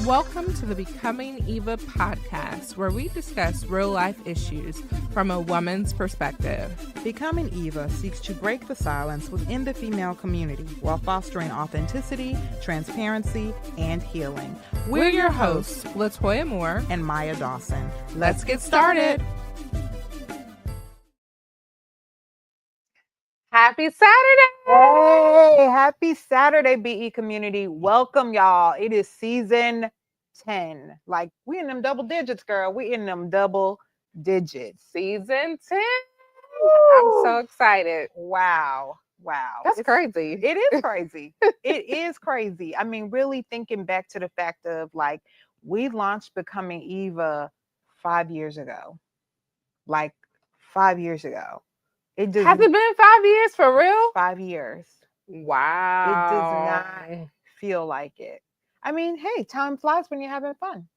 Welcome to the Becoming Eva podcast, where we discuss real-life issues from a woman's perspective. Becoming Eva seeks to break the silence within the female community while fostering authenticity, transparency, and healing. We're your hosts, Toya Moore and Maya Dawson. Let's get started. Happy Saturday! Hey, happy Saturday, BE community. Welcome, y'all. It is season 10. Like, we in them double digits, girl. We in them double digits. Season 10. Woo! I'm so excited. Wow. That's crazy. It is crazy. It is crazy. I mean, really thinking back to the fact of, like, we launched Becoming Eva 5 years ago. Like, 5 years ago. Has it been 5 years for real? 5 years. Wow. It does not feel like it. I mean, hey, time flies when you're having fun.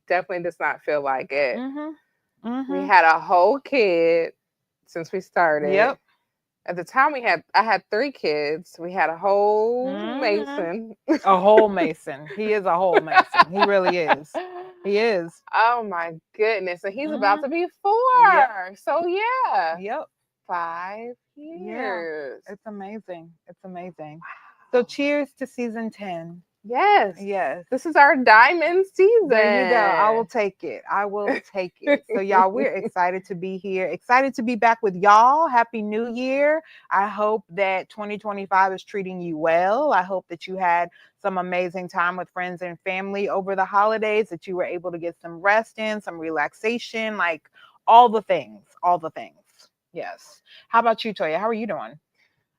Definitely does not feel like it. Mm-hmm. Mm-hmm. We had a whole kid since we started. Yep. At the time I had 3 kids. We had a whole Mason. A whole Mason. He is a whole Mason. He really is. He is. Oh my goodness. And he's about to be 4. Yep. So yeah. Yep. 5 years. Yeah. It's amazing. It's amazing. Wow. So cheers to season 10. Yes. Yes. This is our diamond season. There you go. I will take it. So y'all, we're excited to be here. Excited to be back with y'all. Happy New Year. I hope that 2025 is treating you well. I hope that you had some amazing time with friends and family over the holidays, that you were able to get some rest in, some relaxation, like all the things. Yes. How about you, Toya? How are you doing?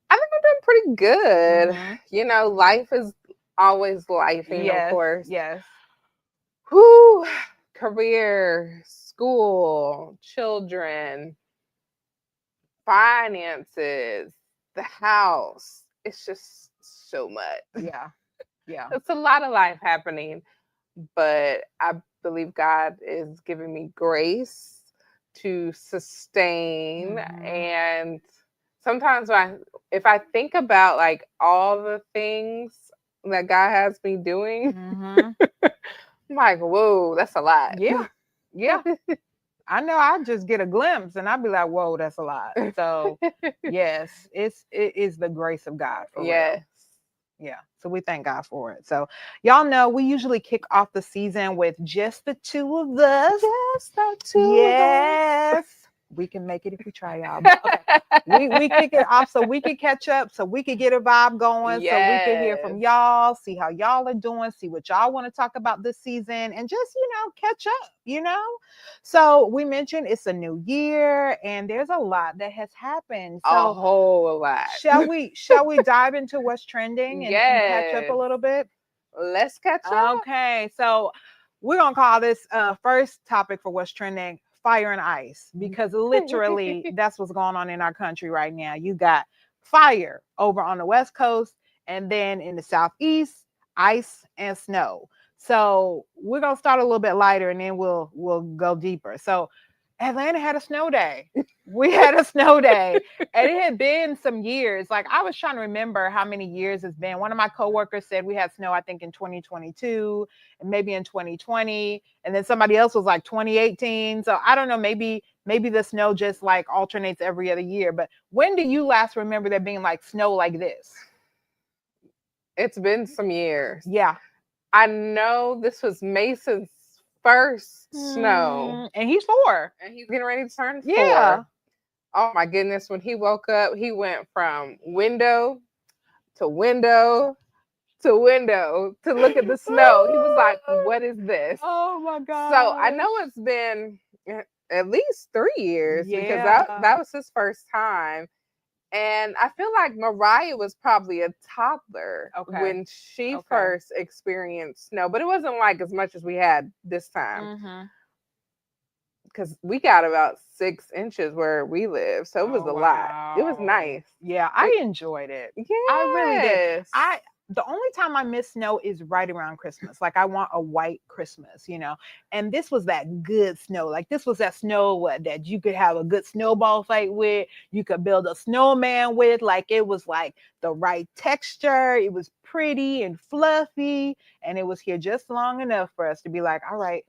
I think I've been pretty good. Mm-hmm. You know, life is always lifing, Yes, of course. Yes. Whew. Career, school, children, finances, the house. It's just so much. Yeah. It's a lot of life happening, but I believe God is giving me grace to sustain. And sometimes if I think about like all the things that God has me doing, I'm like, whoa, that's a lot. Yeah. I know. I just get a glimpse and I'd be like, whoa, that's a lot. So yes, it is the grace of God for real. Yeah. So we thank God for it. So y'all know we usually kick off the season with just the 2 of us. Just the 2 of us. We can make it if we try, y'all. But, okay. we kick it off so we can catch up, so we can get a vibe going, so we can hear from y'all, see how y'all are doing, see what y'all want to talk about this season, and just, catch up, So we mentioned it's a new year and there's a lot that has happened. So a whole lot. Shall we dive into what's trending and catch up a little bit? Let's catch up. Okay. So we're going to call this first topic for what's trending fire and ice, because literally that's what's going on in our country right now. You got fire over on the West Coast, and then in the Southeast, ice and snow. So we're going to start a little bit lighter and then we'll go deeper. So Atlanta had a snow day. We had a snow day, and it had been some years. Like, I was trying to remember how many years it's been. One of my coworkers said we had snow, I think, in 2022 and maybe in 2020. And then somebody else was like 2018. So I don't know, maybe the snow just like alternates every other year. But when do you last remember there being like snow like this? It's been some years. Yeah. I know this was Mason's first snow. And he's 4. And he's getting ready to turn 4. Yeah. Oh my goodness. When he woke up, he went from window to window to window to look at the snow. He was like, what is this? Oh my God. So I know it's been at least 3 years because that was his first time. And I feel like Mariah was probably a toddler when she first experienced snow, but it wasn't like as much as we had this time. Because we got about 6 inches where we live, so it was a lot. It was nice. Yeah, I enjoyed it. Yeah, I really did. the only time I miss snow is right around Christmas. Like I want a white Christmas, you know. And this was that good snow. Like this was that snow that you could have a good snowball fight with. You could build a snowman with. Like it was like the right texture. It was pretty and fluffy, and it was here just long enough for us to be like, all right,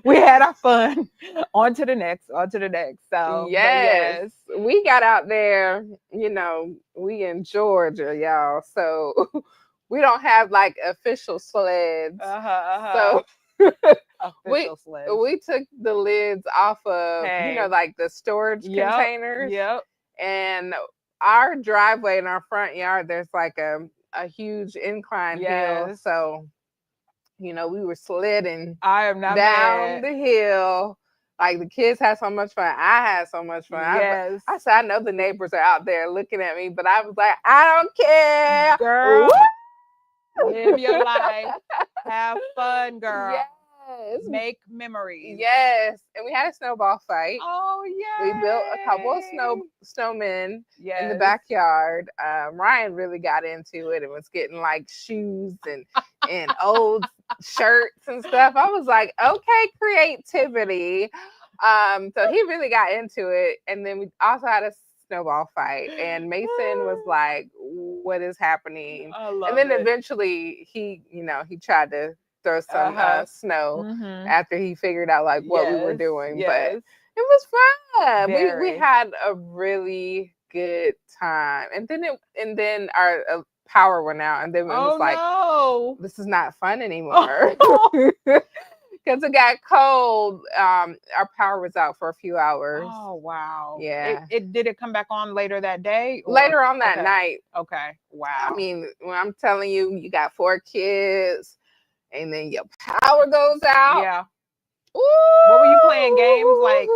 we had our fun. On to the next. On to the next. So yes, we got out there. You know, we in Georgia, y'all. So we don't have like official sleds. So official sleds. We took the lids off of, you know, like the storage containers. Yep. And our driveway in our front yard, there's like a huge incline hill. So, you know, we were sledding down the hill. Like the kids had so much fun. I had so much fun. Yes. I said, I know the neighbors are out there looking at me, but I was like, I don't care. Girl, live your life. Have fun, girl. Yes. Make memories. Yes. And we had a snowball fight. Oh, yeah. We built a couple of snowmen in the backyard. Ryan really got into it and was getting like shoes and old shirts and stuff. I was like, okay, creativity. So he really got into it. And then we also had a snowball fight, and Mason was like, what is happening? And then eventually he tried to throw some snow after he figured out like what we were doing. But it was fun. We had a really good time. And then our power went out, and then it was like, this is not fun anymore. Because it got cold. Our power was out for a few hours. Oh, wow. Yeah. Did it come back on later that day? Or? Later on that night. Okay. Wow. I mean, when I'm telling you, you got 4 kids, and then your power goes out. Yeah. Ooh. What were you playing games like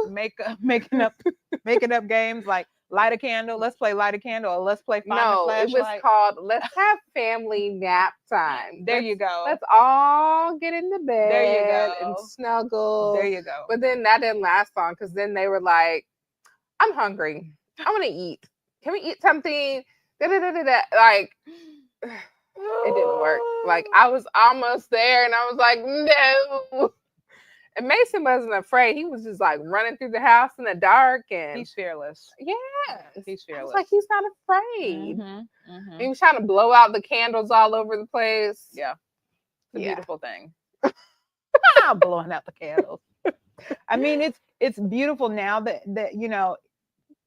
making up games like light a candle? Let's play light a candle, or let's play find the flashlight. It was called Let's Have Family Nap Time. You go. Let's all get into bed. There you go. And snuggle. There you go. But then that didn't last long, because then they were like, I'm hungry. I want to eat. Can we eat something? Like, it didn't work. Like, I was almost there, and I was like, no. And Mason wasn't afraid. He was just like running through the house in the dark, and he's fearless. Yeah, he's fearless. I was like, he's not afraid. He was trying to blow out the candles all over the place. Yeah, it's a beautiful thing. Blowing out the candles. I mean, it's beautiful now that you know.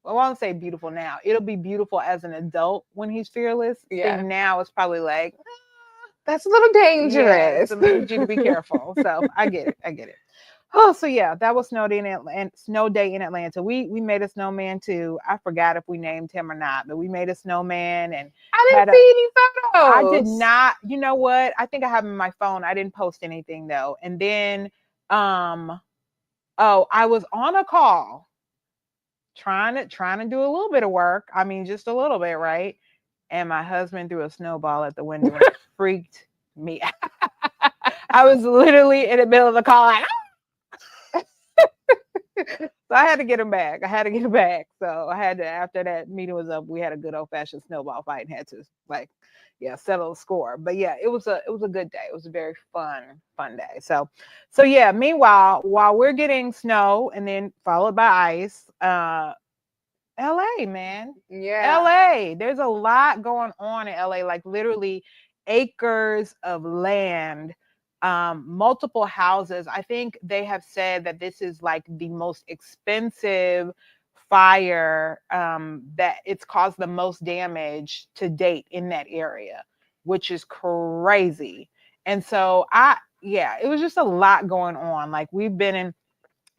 I won't say beautiful now. It'll be beautiful as an adult when he's fearless. Yeah. And now it's probably like, that's a little dangerous. Yeah, I need you to be careful. So I get it. Oh, so yeah, that was snow day in Atlanta. We made a snowman too. I forgot if we named him or not, but we made a snowman, and I didn't see any photos. I did not. You know what? I think I have them in my phone. I didn't post anything though. And then, I was on a call trying to do a little bit of work. I mean, just a little bit, right? And my husband threw a snowball at the window and it freaked me out. I was literally in the middle of the call like, so I had to get him back. So I had to, after that meeting was up, we had a good old fashioned snowball fight and had to settle the score. But yeah, it was a good day. It was a very fun day. So yeah, meanwhile, while we're getting snow and then followed by ice, LA, man. Yeah. LA. There's a lot going on in LA, like literally acres of land, multiple houses. I think they have said that this is like the most expensive fire, that it's caused the most damage to date in that area, which is crazy. And so it was just a lot going on. Like we've been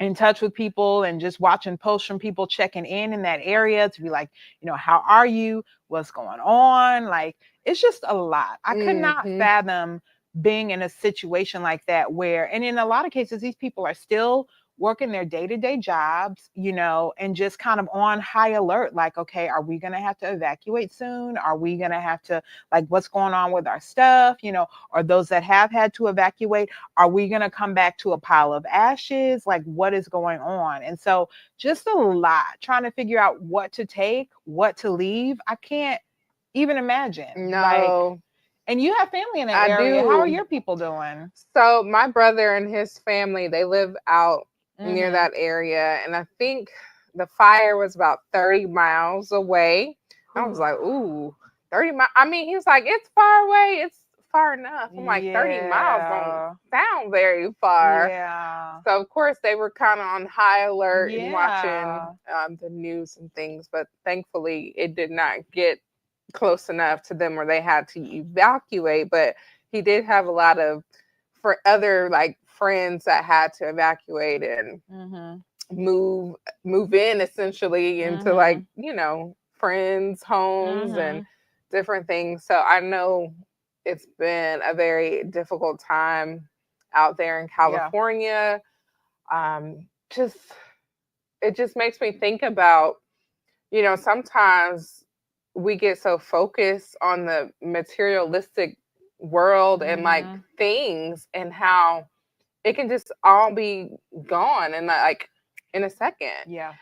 in touch with people and just watching posts from people checking in that area to be like, you know, how are you? What's going on? Like, it's just a lot. I could not fathom being in a situation like that where, and in a lot of cases, these people are still working their day-to-day jobs, you know, and just kind of on high alert. Like, okay, are we going to have to evacuate soon? Are we going to have to, like, what's going on with our stuff? You know, or those that have had to evacuate, are we going to come back to a pile of ashes? Like, what is going on? And so just a lot trying to figure out what to take, what to leave. I can't even imagine. No. And you have family in that I area. How are do. your people doing? So my brother and his family, they live out near that area. And I think the fire was about 30 miles away. I was like, ooh, 30 miles. I mean, he was like, it's far away. It's far enough. I'm like, 30 miles don't sound very far. Yeah. So, of course, they were kind of on high alert and watching the news and things. But thankfully, it did not get close enough to them where they had to evacuate. But he did have a lot of for other like friends that had to evacuate and move in essentially into like friends' homes and different things. So I know it's been a very difficult time out there in California. Just it just makes me think about sometimes we get so focused on the materialistic world and like things and how it can just all be gone and like in a second. Yeah.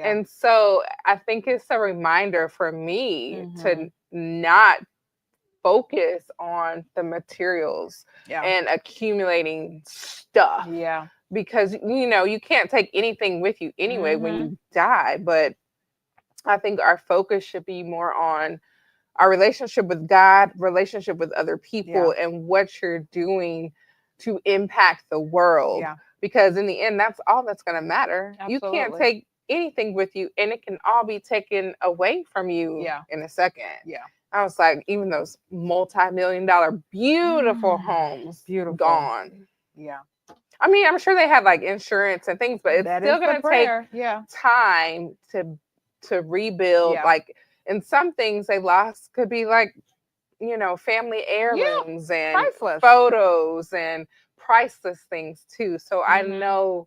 And so I think it's a reminder for me to not focus on the materials and accumulating stuff. Yeah. Because you can't take anything with you anyway when you die, but I think our focus should be more on our relationship with God, relationship with other people, and what you're doing to impact the world. Yeah. Because in the end, that's all that's going to matter. Absolutely. You can't take anything with you, and it can all be taken away from you in a second. Yeah. I was like, even those multi-million-dollar beautiful homes, gone. Yeah. I mean, I'm sure they had like insurance and things, but it's still going to take time to rebuild. Yeah. Like, and some things they lost could be like, family heirlooms and priceless photos and priceless things too. So I know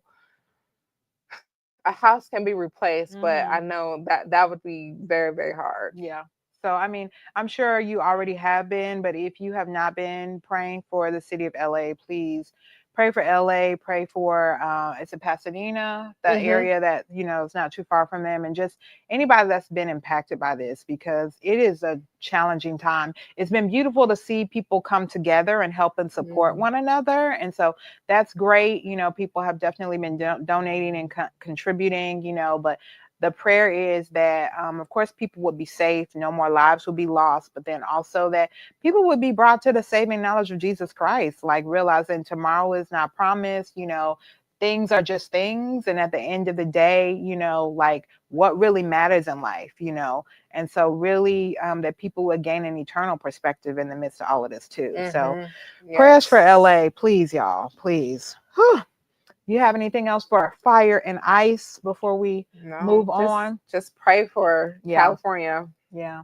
a house can be replaced, but I know that would be very, very hard. Yeah. So, I mean, I'm sure you already have been, but if you have not been praying for the city of LA, please pray for LA, pray for, it's in Pasadena, the area that, is not too far from them, and just anybody that's been impacted by this, because it is a challenging time. It's been beautiful to see people come together and help and support one another. And so that's great. People have definitely been donating and contributing, but the prayer is that, of course, people would be safe, no more lives will be lost, but then also that people would be brought to the saving knowledge of Jesus Christ, like realizing tomorrow is not promised, things are just things. And at the end of the day, like what really matters in life, and so really that people would gain an eternal perspective in the midst of all of this too. So prayers for LA, please, y'all, please. Whew. You have anything else for fire and ice before we move on? Just pray for California. Yeah.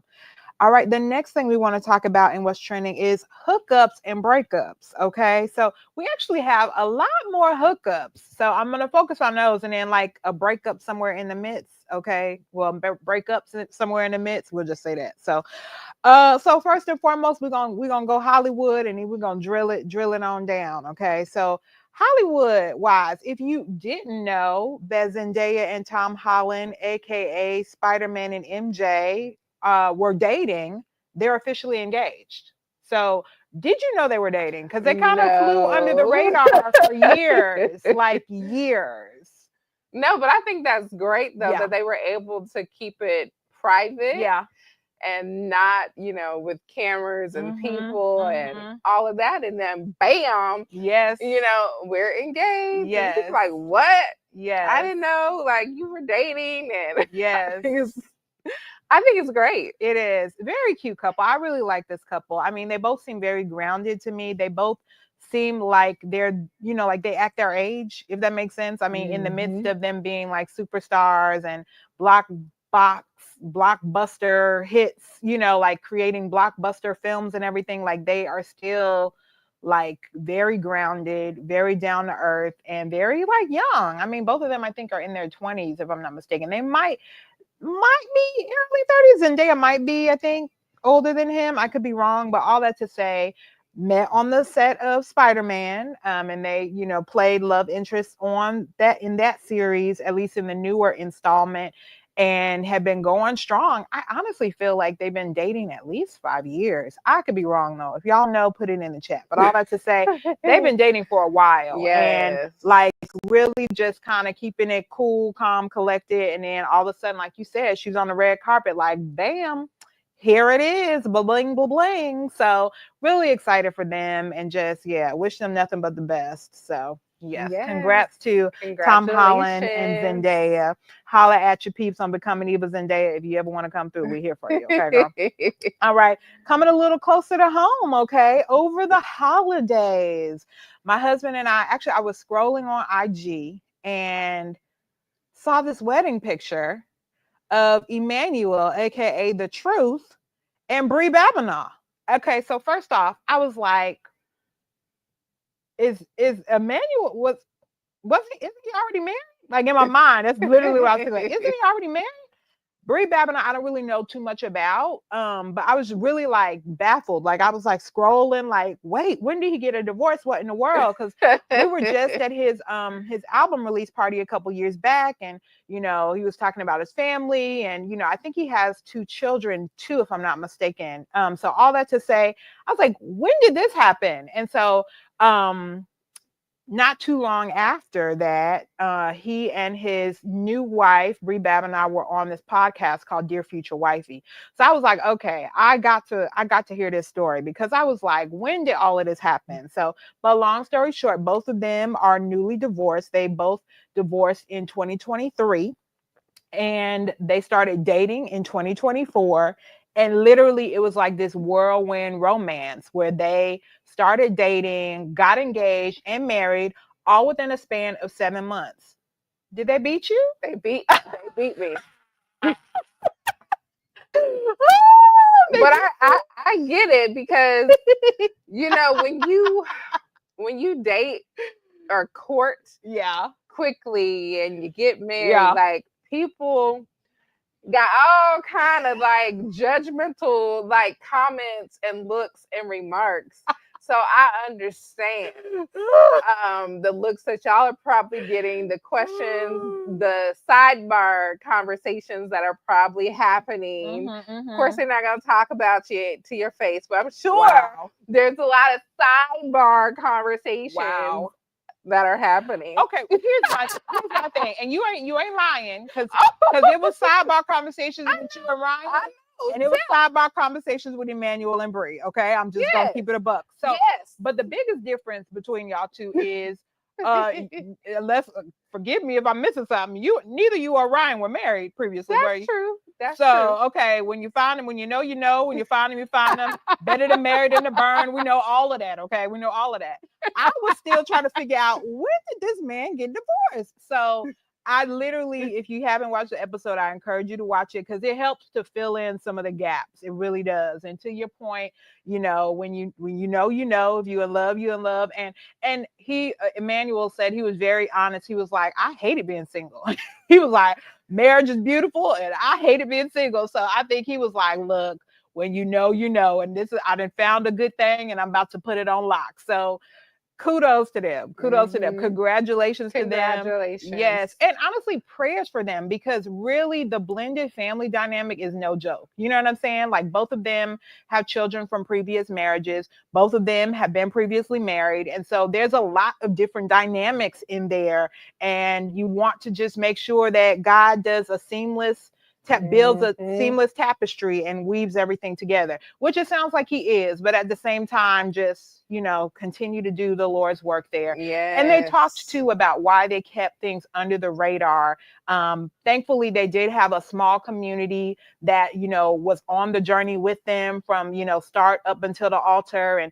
All right. The next thing we want to talk about in what's trending is hookups and breakups. Okay. So we actually have a lot more hookups. So I'm going to focus on those and then like a breakup somewhere in the midst. Okay. Well, breakups somewhere in the midst. We'll just say that. So first and foremost, we're gonna go Hollywood and then we're gonna drill it on down. Okay. So Hollywood wise, if you didn't know that Zendaya and Tom Holland, aka Spider-Man and MJ, were dating, they're officially engaged. So did you know they were dating? Because they kind of flew under the radar for years, like years. No, but I think that's great though that they were able to keep it private. Yeah. And not, with cameras and people and all of that. And then bam, yes, we're engaged. Yes. And it's like, what? Yes. I didn't know, like, you were dating. And yes. I think it's great. It is. Very cute couple. I really like this couple. I mean, they both seem very grounded to me. They both seem like they're, like they act their age, if that makes sense. I mean, in the midst of them being like superstars and blockbuster hits, like creating blockbuster films and everything, like they are still like very grounded, very down to earth, and very like young. I mean, both of them I think are in their 20s, if I'm not mistaken. They might be early 30s, and Zendaya might be, I think, older than him. I could be wrong, but all that to say, met on the set of Spider-Man, and they, played love interest in that series, at least in the newer installment. and have been going strong. I honestly feel like they've been dating at least 5 years. I could be wrong though. If y'all know, put it in the chat. But all that to say, they've been dating for a while. And like really just kind of keeping it cool, calm, collected. And then all of a sudden, like you said, she's on the red carpet, like, bam, here it is, bling, bling, bling. So really excited for them and just, wish them nothing but the best. So yes. Congrats to Tom Holland and Zendaya. Holla at your peeps on Becoming Eva Zendaya. If you ever want to come through, we're here for you. Okay, girl? All right. Coming a little closer to home, okay? Over the holidays, my husband and I was scrolling on IG and saw this wedding picture of Emmanuel, aka The Truth, and Brie Babinaugh. Okay, so first off, I was like, is Emmanuel isn't he already married? Like in my mind, that's literally what I was thinking. Like, isn't he already married? Brie Babinaugh, I don't really know too much about, but I was really like baffled. Like I was like scrolling, like, wait, when did he get a divorce? What in the world? Because we were just at his album release party a couple years back, and he was talking about his family, and I think he has 2 children too, if I'm not mistaken. So all that to say, I was like, when did this happen? And so not too long after that, he and his new wife, Brie Babinaugh, were on this podcast called Dear Future Wifey. So I was like, okay, I got to hear this story because I was like, when did all of this happen? So, but long story short, both of them are newly divorced. They both divorced in 2023 and they started dating in 2024. And literally, it was like this whirlwind romance where they started dating, got engaged, and married all within a span of 7 months. Did they beat you? They beat me. But I get it because when you date or court quickly and you get married, like people got all kind of like judgmental like comments and looks and remarks. So I understand the looks that y'all are probably getting, the questions, the sidebar conversations that are probably happening. Of course, they're not going to talk about you to your face, but I'm sure there's a lot of sidebar conversations that are happening. Okay, well, here's my thing, and you ain't lying because it was sidebar conversations with you and Ryan. And it was sidebar conversations with Emmanuel and Brie. Okay, I'm just gonna keep it a buck. So, but the biggest difference between y'all two is, unless forgive me if I'm missing something. Neither you or Ryan were married previously. That's true. That's true. Okay, when you find them, when you know, when you find them, you find them. Better than married than to burn. We know all of that. Okay, we know all of that. I was still trying to figure out, when did this man get divorced? So I literally, if you haven't watched the episode, I encourage you to watch it because it helps to fill in some of the gaps. It really does. And to your point, when you know, if you in love, you in love. And he, Emmanuel said he was very honest. He was like, I hated being single. He was like, marriage is beautiful and I hated being single. So I think he was like, look, when you know, and I done found a good thing and I'm about to put it on lock. So kudos to them. Congratulations to them. Yes. And honestly, prayers for them because really the blended family dynamic is no joke. You know what I'm saying? Like both of them have children from previous marriages. Both of them have been previously married. And so there's a lot of different dynamics in there. And you want to just make sure that God does a seamless builds a seamless tapestry and weaves everything together, which it sounds like he is, but at the same time, just, continue to do the Lord's work there. Yes. And they talked too about why they kept things under the radar. Thankfully, they did have a small community that, was on the journey with them from, start up until the altar. And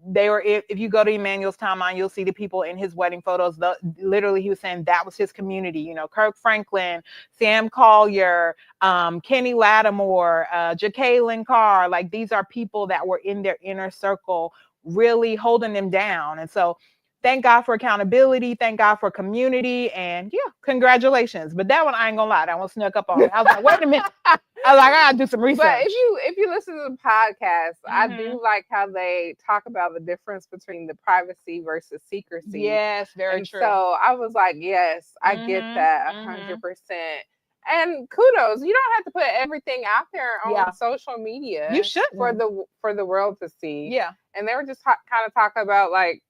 they were, if you go to Emmanuel's timeline, you'll see the people in his wedding photos. Literally, he was saying that was his community. Kirk Franklin, Sam Collier, Kenny Lattimore, Jacqueline Carr. Like these are people that were in their inner circle, really holding them down. And so thank God for accountability. Thank God for community. And congratulations. But that one, I ain't gonna lie, that one snuck up on me. I was like, wait a minute. I was like, I gotta do some research. But if you listen to the podcast, I do like how they talk about the difference between the privacy versus secrecy. Yes, very true. So I was like, yes, I get that 100%. And kudos, you don't have to put everything out there on social media. You shouldn't. For the world to see. Yeah. And they were just kind of talking about like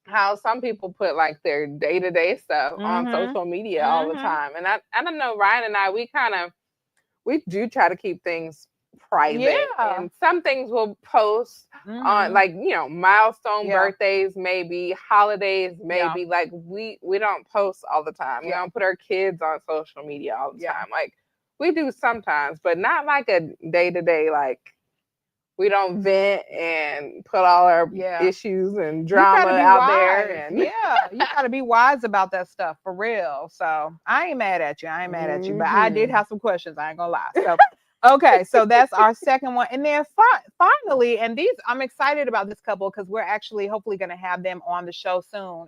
how some people put like their day-to-day stuff on social media all the time. And I don't know, Ryan and I, we do try to keep things private. And some things we'll post on, like, you know, milestone birthdays, maybe holidays, maybe like we don't post all the time. We don't put our kids on social media all the time. Like we do sometimes, but not like a day-to-day, like we don't vent and put all our issues and drama out there. And you gotta be wise about that stuff for real. So I ain't mad at you. But I did have some questions. I ain't gonna lie. So okay, so that's our second one. And then finally, and these, I'm excited about this couple because we're actually hopefully going to have them on the show soon.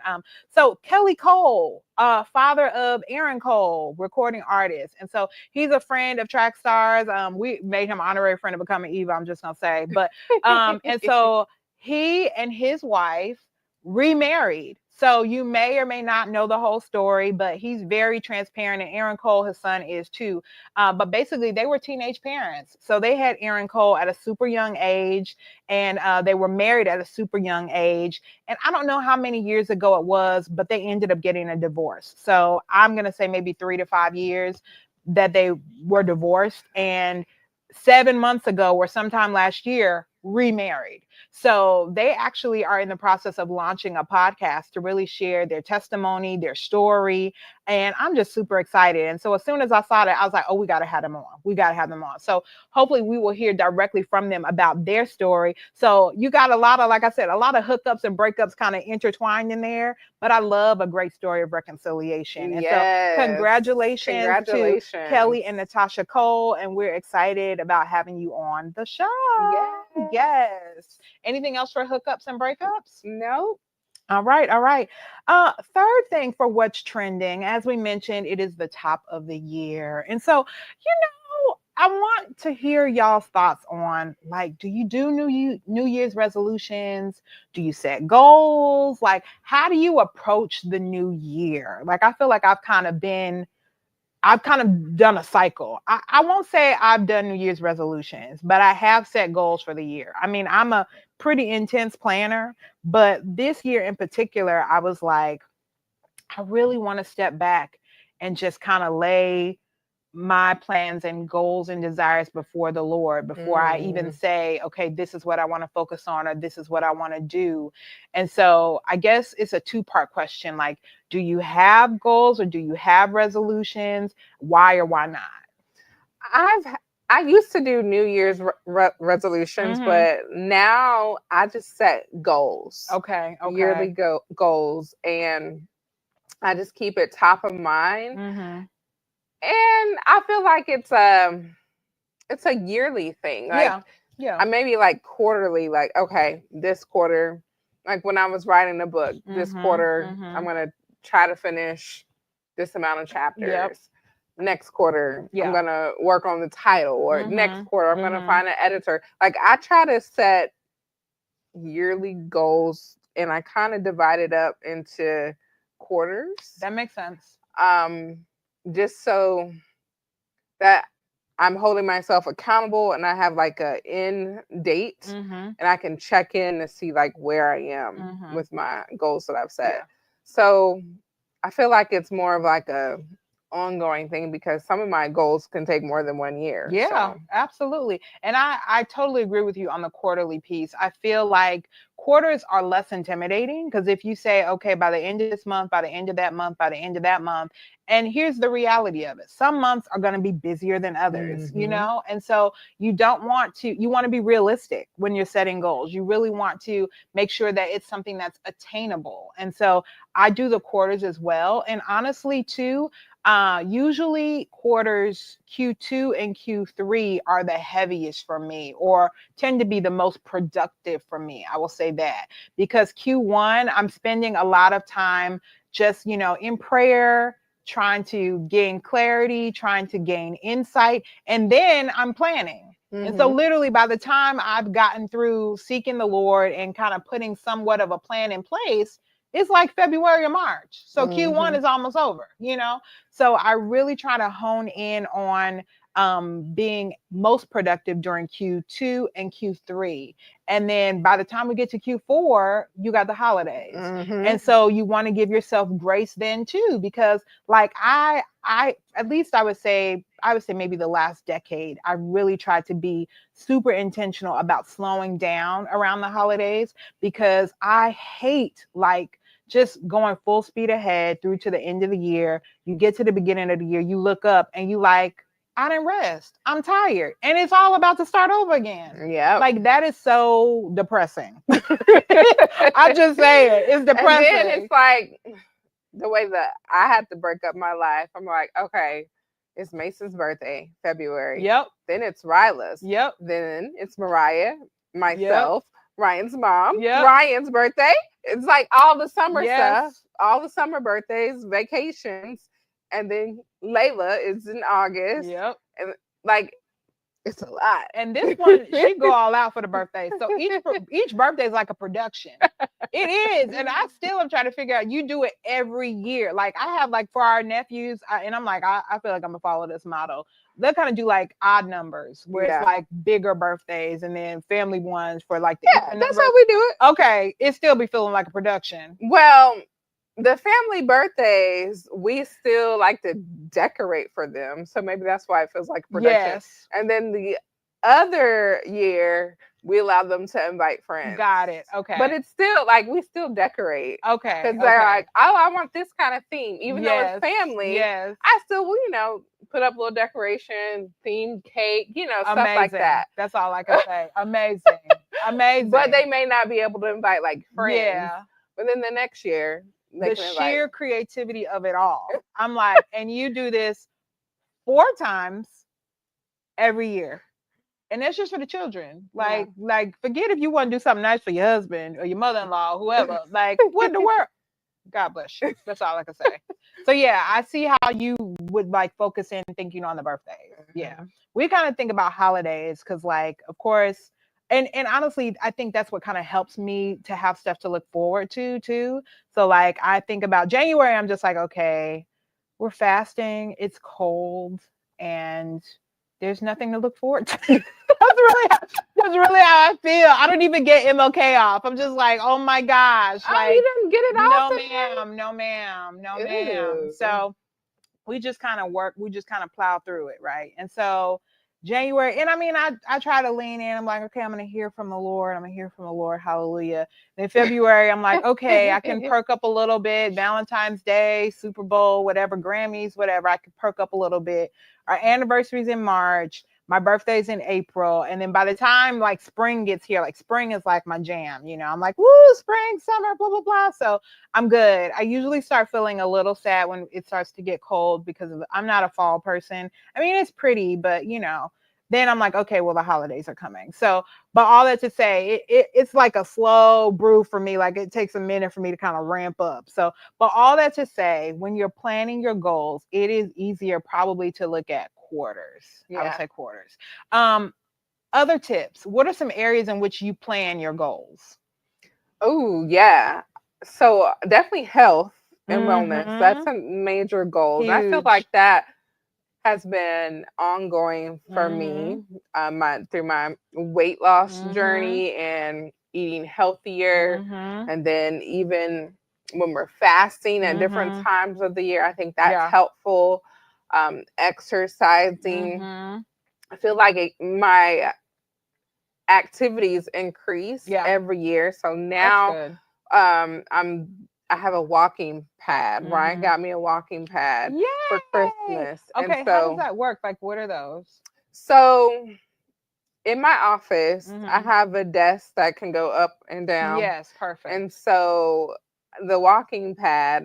So Kelly Cole, father of Aaron Cole, recording artist. And so he's a friend of Track Stars. We made him honorary friend of Becoming Eva, I'm just going to say. But, and so he and his wife remarried. So you may or may not know the whole story, but he's very transparent. And Aaron Cole, his son, is too. But basically, they were teenage parents. So they had Aaron Cole at a super young age, and they were married at a super young age. And I don't know how many years ago it was, but they ended up getting a divorce. So I'm going to say maybe 3 to 5 years that they were divorced. And 7 months ago or sometime last year, remarried. So they actually are in the process of launching a podcast to really share their testimony, their story. And I'm just super excited. And so as soon as I saw that, I was like, oh, we got to have them on. So hopefully we will hear directly from them about their story. So you got a lot of, like I said, a lot of hookups and breakups kind of intertwined in there. But I love a great story of reconciliation. And so congratulations to Kelly and Natasha Cole. And we're excited about having you on the show. Yes. Anything else for hookups and breakups? No. All right. Third thing for what's trending, as we mentioned, it is the top of the year. And so, I want to hear y'all's thoughts on, like, do you do New Year's resolutions? Do you set goals? Like, how do you approach the new year? Like, I feel like I've kind of done a cycle. I won't say I've done New Year's resolutions, but I have set goals for the year. I mean, I'm a pretty intense planner, but this year in particular, I was like, I really want to step back and just kind of lay my plans and goals and desires before the Lord, before I even say, okay, this is what I want to focus on, or this is what I want to do. And so I guess it's a two-part question. Like, do you have goals or do you have resolutions? Why or why not? I used to do New Year's resolutions, but now I just set goals. Okay. Yearly goals, and I just keep it top of mind. And I feel like it's a yearly thing. Like, I maybe like quarterly, like, okay, this quarter, like when I was writing the book, this quarter, I'm going to try to finish this amount of chapters. Next quarter, I'm going to work on the title, or next quarter, I'm going to find an editor. Like, I try to set yearly goals, and I kind of divide it up into quarters. That makes sense. Just so that I'm holding myself accountable, and I have like a end date, and I can check in to see like where I am with my goals that I've set. So I feel like it's more of like a ongoing thing, because some of my goals can take more than 1 year. Absolutely. And I totally agree with you on the quarterly piece. I feel like quarters are less intimidating, because if you say, okay, by the end of this month, by the end of that month, by the end of that month, and here's the reality of it. Some months are going to be busier than others, and so you want to be realistic when you're setting goals. You really want to make sure that it's something that's attainable. And so I do the quarters as well. And honestly, too, usually quarters Q2 and Q3 are the heaviest for me, or tend to be the most productive for me. I will say that, because Q1, I'm spending a lot of time just, in prayer, trying to gain clarity, trying to gain insight, and then I'm planning. And so literally by the time I've gotten through seeking the Lord and kind of putting somewhat of a plan in place, it's like February or March. So Q1 is almost over, you know? So I really try to hone in on being most productive during Q2 and Q3. And then by the time we get to Q4, you got the holidays. And so you want to give yourself grace then too, because like I at least I would say maybe the last decade, I really tried to be super intentional about slowing down around the holidays, because I hate like just going full speed ahead through to the end of the year. You get to the beginning of the year, you look up and you like, I didn't rest. I'm tired. And it's all about to start over again. Yeah. Like that is so depressing. I just say it. It's depressing. And then it's like the way that I had to break up my life. I'm like, okay, it's Mason's birthday, February. Yep. Then it's Ryla's. Yep. Then it's Mariah, myself, Ryan's mom, Ryan's birthday. It's like all the summer stuff, all the summer birthdays, vacations. And then Layla is in August. Yep. And like, it's a lot. And this one, she go all out for the birthday. So each birthday is like a production. It is. And I still am trying to figure out, you do it every year. Like I have like for our nephews, and I'm like, I feel like I'm gonna follow this model. They'll kind of do like odd numbers where it's like bigger birthdays and then family ones for like the that's how we do it. Okay. It still be feeling like a production. Well, the family birthdays, we still like to decorate for them. So maybe that's why it feels like a production. Yes. And then the other year, we allow them to invite friends. Got it. Okay. But it's still like, we still decorate. Okay. Because they're like, oh, I want this kind of theme. Even though it's family, yes, I still, you know, put up a little decoration, themed cake, you know, stuff like that. That's all I can say. Amazing. Amazing. But they may not be able to invite like friends. Yeah. But then the next year, the sheer creativity of it all. I'm like, and you do this 4 times every year. And that's just for the children. Like forget if you want to do something nice for your husband or your mother-in-law, whoever. Like, what in the world? God bless you. That's all I can say. So yeah, I see how you would like focus in thinking on the birthdays. Yeah. We kind of think about holidays because like, of course, and honestly, I think that's what kind of helps me to have stuff to look forward to too. So like I think about January, I'm just like, okay, we're fasting, it's cold, and there's nothing to look forward to. That's really how I feel. I don't even get MLK off. I'm just like, oh my gosh. Like, you didn't get it off? No, ma'am. So we just kind of plow through it, right? And so January, and I mean, I try to lean in. I'm like, okay, I'm going to hear from the Lord. Hallelujah. Then February, I'm like, okay, I can perk up a little bit. Valentine's Day, Super Bowl, whatever, Grammys, whatever. I can perk up a little bit. Our anniversary's in March. My birthday's in April. And then by the time like spring gets here, like spring is like my jam, you know, I'm like, woo, spring, summer, blah, blah, blah. So I'm good. I usually start feeling a little sad when it starts to get cold because I'm not a fall person. I mean, it's pretty, but you know, then I'm like, okay, well, the holidays are coming. So, but all that to say, it's like a slow brew for me. Like it takes a minute for me to kind of ramp up. So, but all that to say, when you're planning your goals, it is easier probably to look at quarters. I would say quarters. Other tips. What are some areas in which you plan your goals? Oh, yeah. So definitely health and wellness. That's a major goal. And I feel like that has been ongoing for me through my weight loss journey and eating healthier. And then even when we're fasting at different times of the year, I think that's helpful. Exercising. I feel like my activities increase every year. So now I have a walking pad. Ryan got me a walking pad for Christmas. Okay, and so, how does that work? Like, what are those? So in my office, I have a desk that can go up and down. Yes, perfect. And so the walking pad,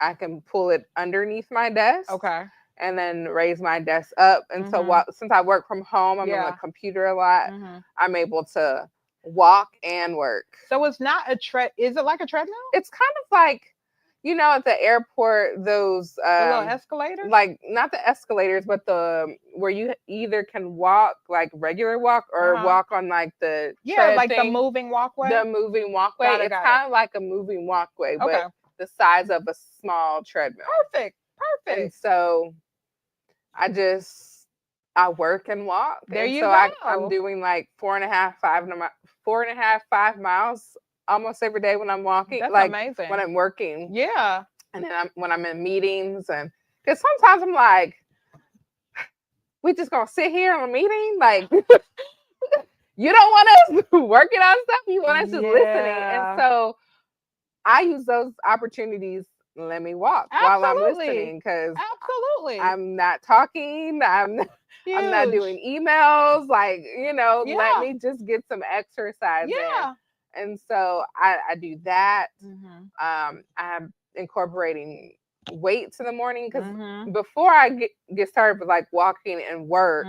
I can pull it underneath my desk. Okay. And then raise my desk up. And so since I work from home, I'm on the computer a lot, I'm able to walk and work. So it's not is it like a treadmill? It's kind of like, at the airport, those the little escalators, like not the escalators, but the where you either can walk like regular walk or walk on like the like thing. the moving walkway. The moving walkway. It's kind of like a moving walkway, but the size of a small treadmill. Perfect. And so I work and walk. There and you so go. I'm doing like 4.5, 5 miles almost every day when I'm walking. That's like amazing. when I'm working. Yeah. And then when I'm in meetings, and because sometimes I'm like, we just gonna sit here in a meeting, like you don't want us working on stuff, you want us just listening. And so I use those opportunities. Let me walk while I'm listening, because I'm not talking. I'm not doing emails. Like, let me just get some exercise in. And so I do that. I'm incorporating weights in the morning, because before I get started with like walking and work,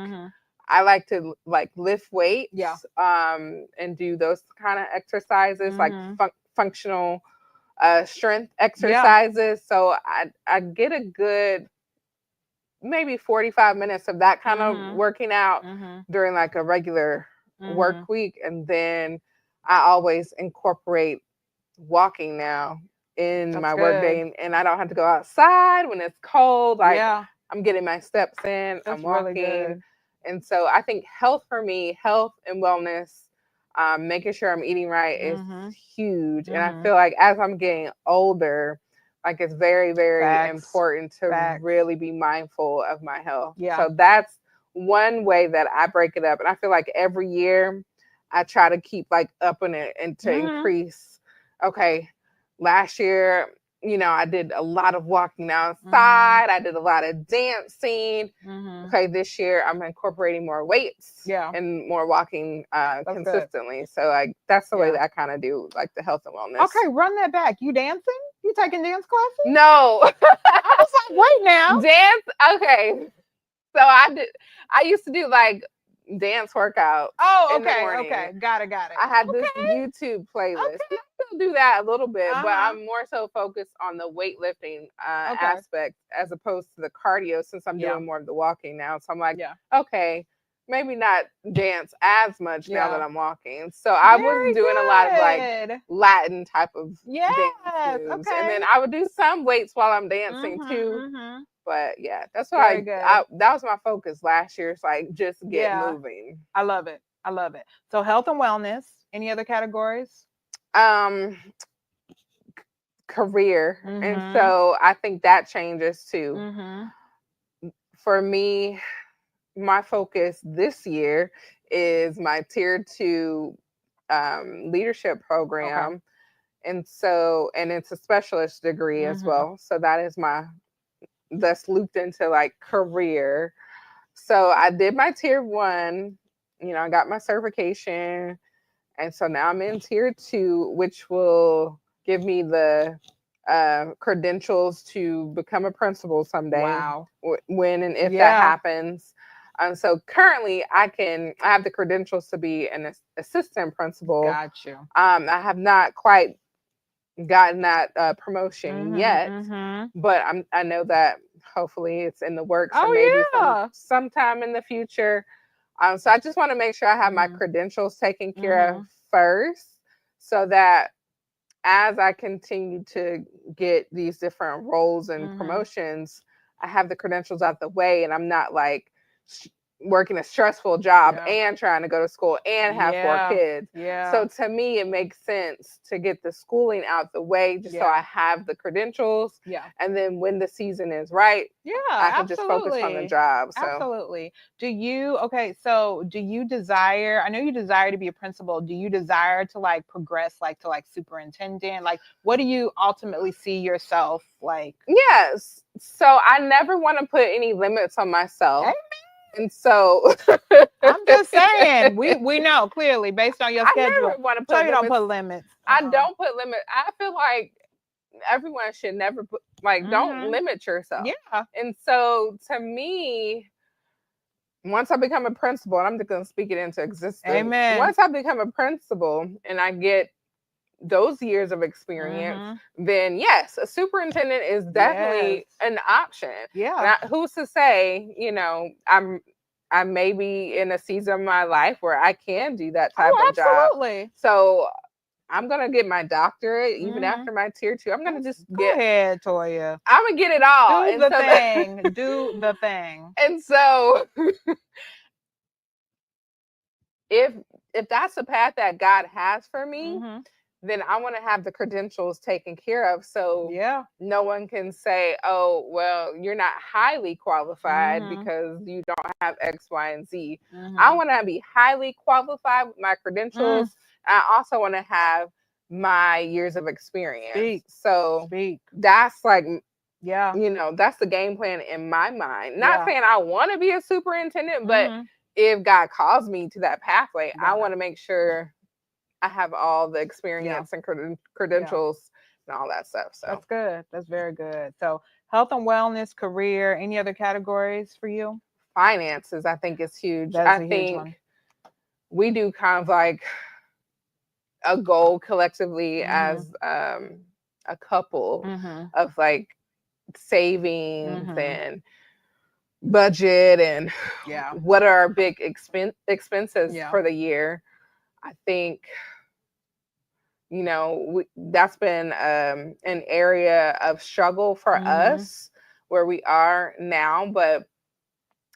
I like to like lift weights and do those kind of exercises, like functional strength exercises. So I get a good maybe 45 minutes of that kind of working out during like a regular work week. And then I always incorporate walking now in my work day, and I don't have to go outside when it's cold. Like I'm getting my steps in. I'm walking. Really, and so I think health for me, health and wellness, making sure I'm eating right is huge. And I feel like as I'm getting older, like it's very, very important to really be mindful of my health. So that's one way that I break it up. And I feel like every year I try to keep like upping it and to increase. Okay, last year, I did a lot of walking outside. I did a lot of dancing. Okay, this year I'm incorporating more weights and more walking consistently. Good. So like that's the way that I kind of do like the health and wellness. Okay, run that back. You dancing? You taking dance classes? No. I was like, wait now. Dance? Okay. So I used to do like dance workout. Oh, okay. Got it. I had this YouTube playlist. I still do that a little bit, but I'm more so focused on the weightlifting aspect as opposed to the cardio, since I'm doing more of the walking now. So I'm like, okay, maybe not dance as much now that I'm walking. So I was doing a lot of like Latin type of dance moves. And then I would do some weights while I'm dancing too. But yeah, that's why that was my focus last year. It's like just get moving. I love it. So health and wellness. Any other categories? Career. And so I think that changes too. For me, my focus this year is my tier 2 leadership program. And it's a specialist degree as well. So that is that's looped into like career. So I did my tier 1, I got my certification. And so now I'm in tier 2, which will give me the credentials to become a principal someday. Wow. When and if that happens. So currently I have the credentials to be an assistant principal. Got you. I have not quite gotten that promotion yet, but I know that hopefully it's in the works, and maybe sometime in the future. So I just want to make sure I have my credentials taken care of first, so that as I continue to get these different roles and promotions, I have the credentials out the way, and I'm not like working a stressful job and trying to go to school and have 4 kids. So to me, it makes sense to get the schooling out the way, just so I have the credentials. And then when the season is right, I can just focus on the job. So. Absolutely. Do you desire, I know you desire to be a principal. Do you desire to like progress like to like superintendent? Like, what do you ultimately see yourself like? Yes. So I never want to put any limits on myself. Amen. And so I'm just saying, we know clearly based on your schedule. I never want to put you don't put limits. I don't put limits. I feel like everyone should never put don't limit yourself. And so to me, once I become a principal, and I'm just going to speak it into existence. Amen. Once I become a principal and I get those years of experience, then yes, a superintendent is definitely an option. Yeah. Who's to say, I may be in a season of my life where I can do that type of job. So I'm gonna get my doctorate even after my tier 2. I'm gonna just go ahead, Toya. I'm gonna get it all. Do the thing. Do the thing. And so if that's the path that God has for me, then I want to have the credentials taken care of. So no one can say, oh, well, you're not highly qualified because you don't have X, Y, and Z. I want to be highly qualified with my credentials. I also want to have my years of experience. So that's like, that's the game plan in my mind. Not saying I want to be a superintendent, but if God calls me to that pathway, I want to make sure I have all the experience and credentials and all that stuff. So that's good. That's very good. So health and wellness, career, any other categories for you? Finances, I think, is huge. That's a huge one. We do kind of like a goal collectively as a couple of like savings and budget and what are our big expenses for the year. I think that's been an area of struggle for us where we are now, but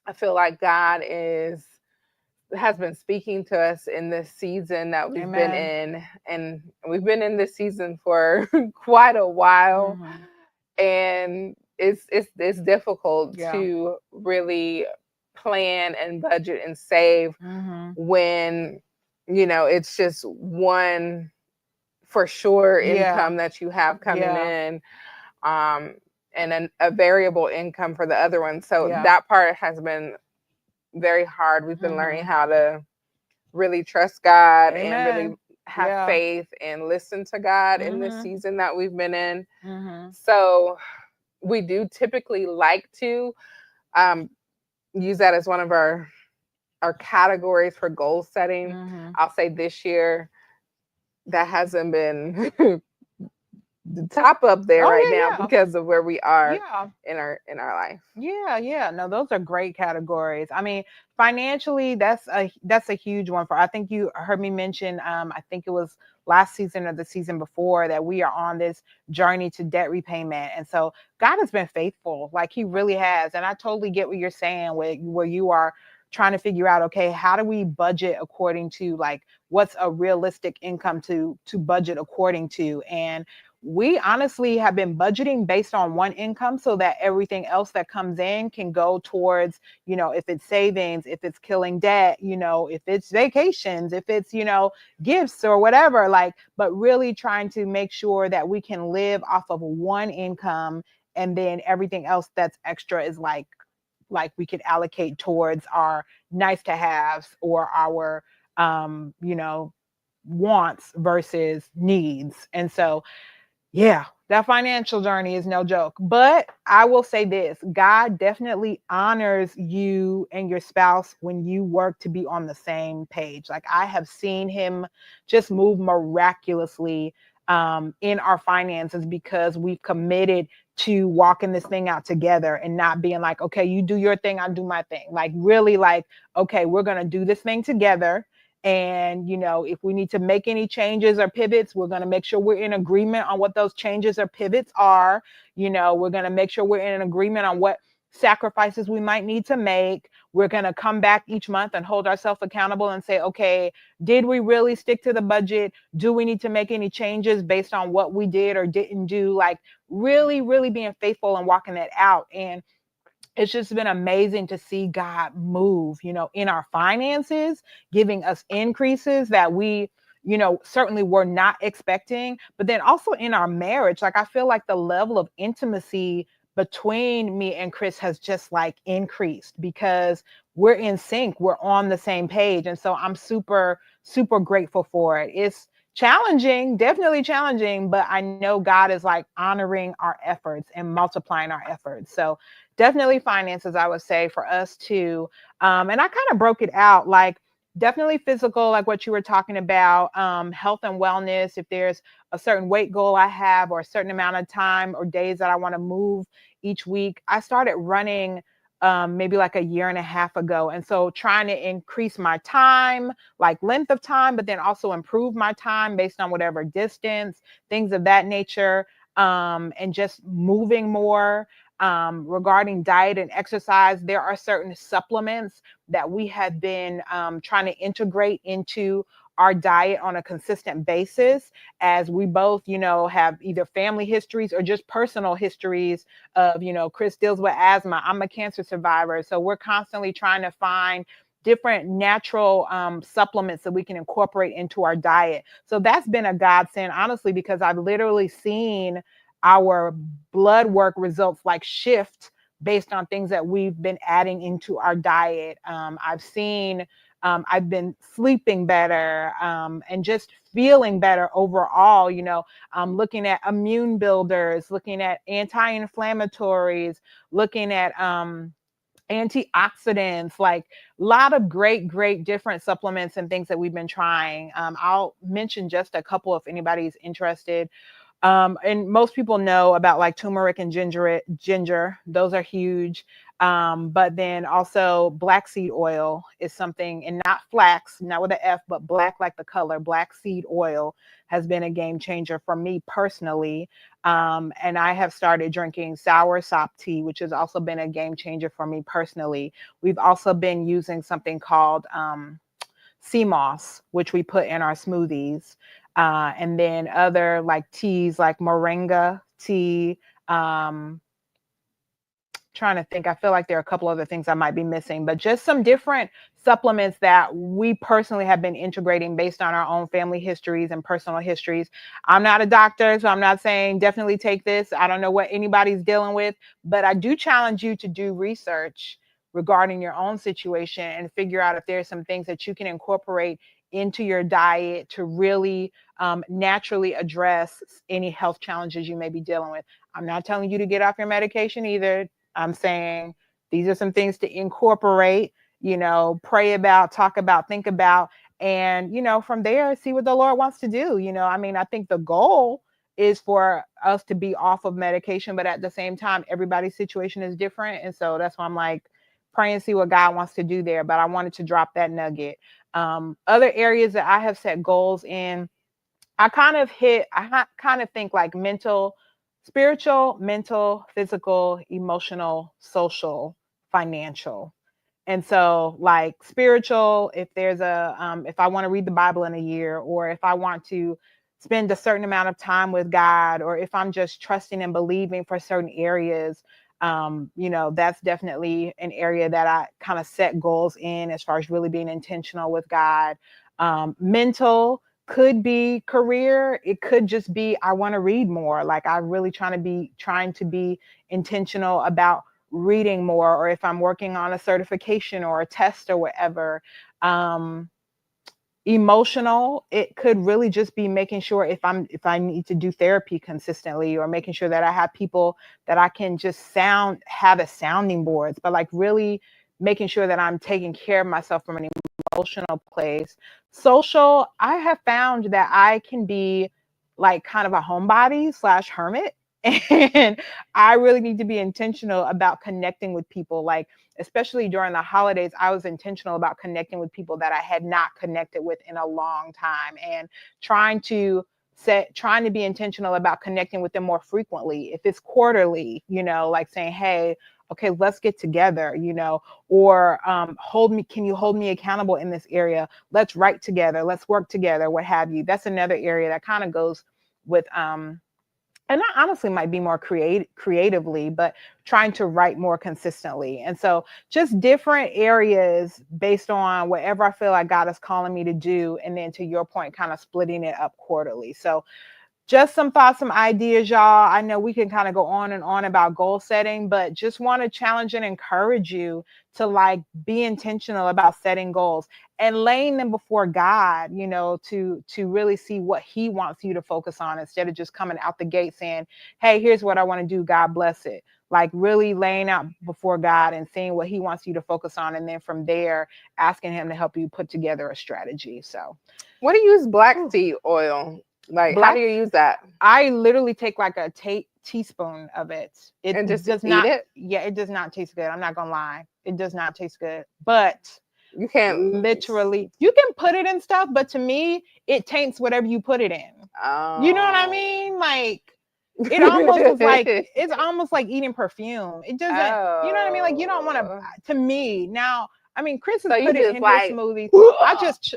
I feel like God has been speaking to us in this season that we've been in, and we've been in this season for quite a while, and it's difficult to really plan and budget and save when it's just one for sure income that you have coming in, and a variable income for the other one. So that part has been very hard. We've been learning how to really trust God and really have faith and listen to God in this season that we've been in. So we do typically like to use that as one of our categories for goal setting. I'll say this year that hasn't been the top up there now because of where we are in our life. No, those are great categories. I mean, financially, that's a huge one. I think you heard me mention, I think it was last season or the season before, that we are on this journey to debt repayment. And so God has been faithful, like he really has. And I totally get what you're saying, where you are trying to figure out, okay, how do we budget according to like what's a realistic income to budget according to. And we honestly have been budgeting based on one income so that everything else that comes in can go towards, if it's savings, if it's killing debt, if it's vacations, if it's, gifts or whatever, but really trying to make sure that we can live off of one income, and then everything else that's extra is like we could allocate towards our nice to haves or our, wants versus needs. And so, that financial journey is no joke. But I will say this, God definitely honors you and your spouse when you work to be on the same page. Like I have seen him just move miraculously in our finances because we've committed to walking this thing out together and not being like, okay, you do your thing, I'll do my thing. Like really like, okay, we're going to do this thing together. And, if we need to make any changes or pivots, we're going to make sure we're in agreement on what those changes or pivots are. We're going to make sure we're in an agreement on what sacrifices we might need to make. We're going to come back each month and hold ourselves accountable and say, okay, did we really stick to the budget? Do we need to make any changes based on what we did or didn't do? Like really, really being faithful and walking that out. And it's just been amazing to see God move, in our finances, giving us increases that we, certainly were not expecting, but then also in our marriage. Like, I feel like the level of intimacy between me and Chris has just like increased because we're in sync. We're on the same page. And so I'm super, super grateful for it. It's challenging, definitely challenging, but I know God is like honoring our efforts and multiplying our efforts. So definitely finances, I would say, for us too. And I kind of broke it out like definitely physical, like what you were talking about, health and wellness. If there's a certain weight goal I have, or a certain amount of time or days that I want to move each week. I started running maybe like a year and a half ago. And so trying to increase my time, like length of time, but then also improve my time based on whatever distance, things of that nature, and just moving more. Regarding diet and exercise, there are certain supplements that we have been trying to integrate into our diet on a consistent basis, as we both, have either family histories or just personal histories of, Chris deals with asthma. I'm a cancer survivor. So we're constantly trying to find different natural supplements that we can incorporate into our diet. So that's been a godsend, honestly, because I've literally seen our blood work results like shift based on things that we've been adding into our diet. I've been sleeping better, and just feeling better overall. Looking at immune builders, looking at anti-inflammatories, looking at antioxidants, like a lot of great different supplements and things that we've been trying. I'll mention just a couple if anybody's interested. And most people know about like turmeric and ginger. Those are huge. But then also black seed oil is something, and not flax, not with an F, but black like the color. Black seed oil has been a game changer for me personally. And I have started drinking sour sop tea, which has also been a game changer for me personally. We've also been using something called sea moss, which we put in our smoothies. And then other like teas like moringa tea. Trying to think, I feel like there are a couple other things I might be missing, but just some different supplements that we personally have been integrating based on our own family histories and personal histories. I'm not a doctor, so I'm not saying definitely take this. I don't know what anybody's dealing with, but I do challenge you to do research regarding your own situation and figure out if there's some things that you can incorporate into your diet to really naturally address any health challenges you may be dealing with. I'm not telling you to get off your medication either. I'm saying these are some things to incorporate, pray about, talk about, think about, and, from there, see what the Lord wants to do. I think the goal is for us to be off of medication, but at the same time, everybody's situation is different. And so that's why I'm like, pray and see what God wants to do there. But I wanted to drop that nugget. Other areas that I have set goals in, I kind of think like spiritual, mental, physical, emotional, social, financial. And so like spiritual, if if I want to read the Bible in a year, or if I want to spend a certain amount of time with God, or if I'm just trusting and believing for certain areas, that's definitely an area that I kind of set goals in as far as really being intentional with God. Mental could be career. It could just be, I want to read more. Like I really trying to be intentional about reading more, or if I'm working on a certification or a test or whatever. Emotional, it could really just be making sure if I need to do therapy consistently, or making sure that I have people that I can just have as sounding boards, but like really making sure that I'm taking care of myself from an emotional place. Social, I have found that I can be like kind of a homebody / hermit. And I really need to be intentional about connecting with people. Like, especially during the holidays, I was intentional about connecting with people that I had not connected with in a long time, and trying to be intentional about connecting with them more frequently. If it's quarterly, like saying, hey, okay, let's get together, or can you hold me accountable in this area? Let's write together, let's work together, what have you. That's another area that kind of goes with and I honestly might be more creatively, but trying to write more consistently. And so just different areas based on whatever I feel like God is calling me to do. And then to your point, kind of splitting it up quarterly. So just some thoughts, some ideas, y'all. I know we can kind of go on and on about goal setting, but just want to challenge and encourage you to like be intentional about setting goals and laying them before God, to really see what he wants you to focus on, instead of just coming out the gate saying, hey, here's what I want to do. God bless it. like really laying out before God and seeing what he wants you to focus on. And then from there, asking him to help you put together a strategy. So what do you use black seed oil? Like, how do you use that? I literally take like a teaspoon of it. It and just does eat not, it? Yeah, it does not taste good. I'm not gonna lie. It does not taste good. But you can't literally, you can put it in stuff, but to me, it taints whatever you put it in. Oh. You know what I mean? Like, it almost is like, it's almost like eating perfume. It doesn't, you know what I mean? Like, you don't want to me. Now, I mean, Chris has put it in his smoothies. I just,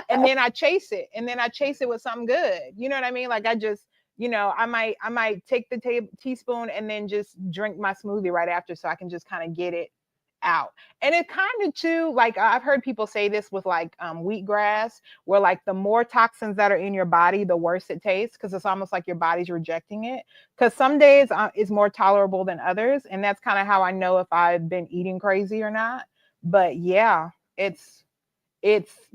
and then I chase it. And then I chase it with something good. You know what I mean? Like, I just, you know, I might take the teaspoon and then just drink my smoothie right after so I can just kind of get it out. And it kind of too, like I've heard people say this with like wheatgrass, where like the more toxins that are in your body, the worse it tastes, because it's almost like your body's rejecting it. Because some days it's more tolerable than others, and that's kind of how I know if I've been eating crazy or not. But yeah, it's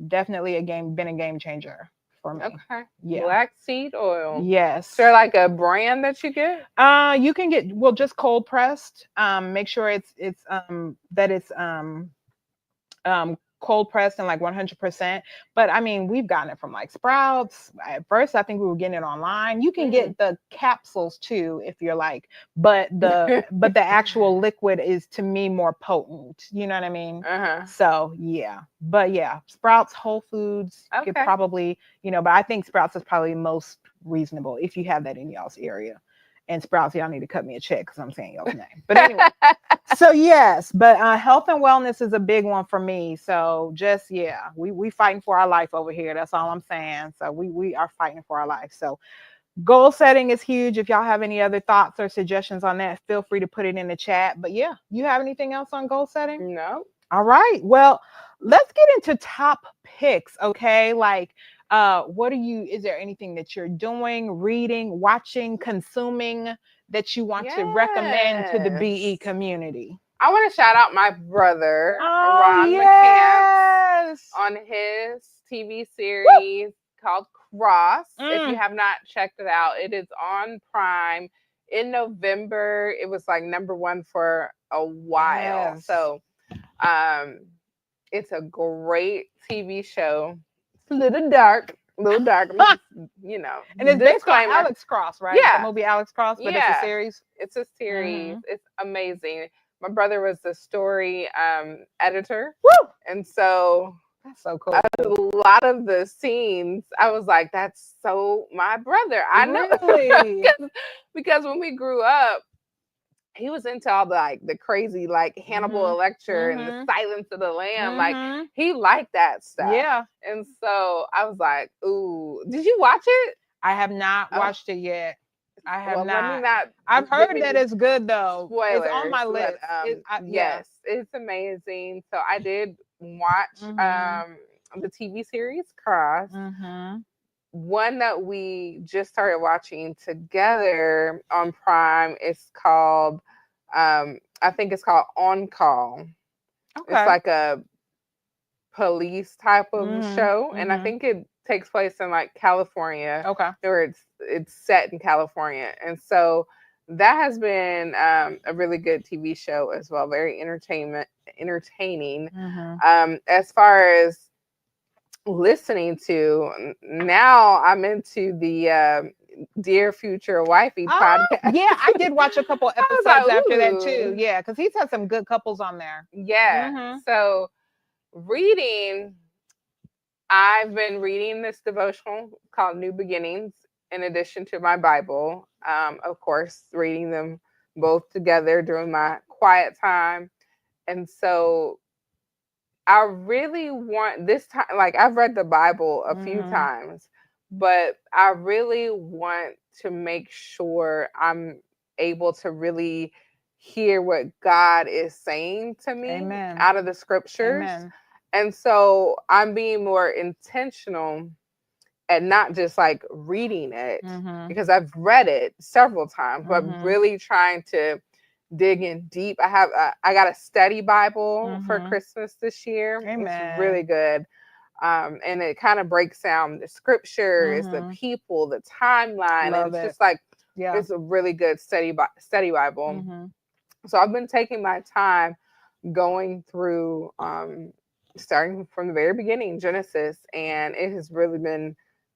definitely been a game changer for me. Okay. Yeah. Black seed oil. Yes. Is there like a brand that you get? You can get, well, just cold pressed. Make sure it's cold pressed and like 100%. But I mean, we've gotten it from like Sprouts. At first, I think we were getting it online. You can get the capsules too if you're like, but the actual liquid is to me more potent. You know what I mean? So yeah, but yeah, Sprouts, Whole Foods, could probably, you know, but I think Sprouts is probably most reasonable if you have that in y'all's area. And Sprouts, y'all need to cut me a check because I'm saying y'all's name. But anyway, so yes, but health and wellness is a big one for me. So just, yeah, we fighting for our life over here. That's all I'm saying. So we are fighting for our life. So goal setting is huge. If y'all have any other thoughts or suggestions on that, feel free to put it in the chat. But yeah, you have anything else on goal setting? No. All right. Well, let's get into top picks. Okay. Like, is there anything that you're doing, reading, watching, consuming that you want to recommend to the BE community? I want to shout out my brother, Ron McCants, on his TV series called Cross. If you have not checked it out, it is on Prime. In November, it was like #1 for a while. So it's a great TV show. It's a little dark, you know. And it's based on Alex Cross, right? Yeah. The movie Alex Cross, but it's a series. It's a series. It's amazing. My brother was the story editor. Woo! And so that's so cool. A lot of the scenes, I was like, that's so my brother. I know. Really? because when we grew up, he was into all the crazy like Hannibal Lecter and the Silence of the Lamb. Like he liked that stuff. Yeah. And so I was like, ooh, did you watch it? I have not watched it yet. I have not. not. I've heard that it's good though. Spoilers, it's on my list. Yes, it's amazing. So I did watch the TV series Cross. One that we just started watching together on Prime is called, I think it's called On Call. Okay. It's like a police type of show, and I think it takes place in like California. Okay. Or it's set in California, and so that has been a really good TV show as well. Very entertaining. As far as listening to, now I'm into the Dear Future Wifey podcast. Yeah, I did watch a couple episodes after that too. Yeah, because he's had some good couples on there. Yeah. So reading, I've been reading this devotional called New Beginnings in addition to my Bible. Of course, reading them both together during my quiet time. And so I really want this time, like I've read the Bible a few times, but I really want to make sure I'm able to really hear what God is saying to me out of the scriptures. And so I'm being more intentional and not just like reading it because I've read it several times, but really trying to dig in deep. I got a study Bible for Christmas this year. It's really good. And it kind of breaks down the scriptures, the people, the timeline. And it's just like It's a really good study Bible. So I've been taking my time going through, starting from the very beginning, Genesis, and it has really been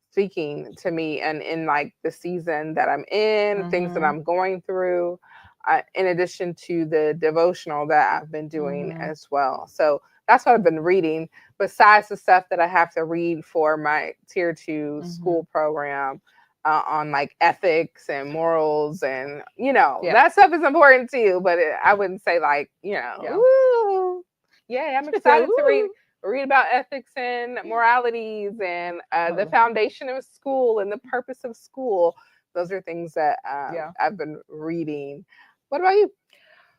speaking to me, and in like the season that I'm in, things that I'm going through, in addition to the devotional that I've been doing as well. So that's what I've been reading, besides the stuff that I have to read for my tier 2 school program. On like ethics and morals, and that stuff is important too, but I wouldn't say like, ooh, yeah, I'm excited to read about ethics and moralities and the foundation of school and the purpose of school. Those are things that I've been reading. What about you?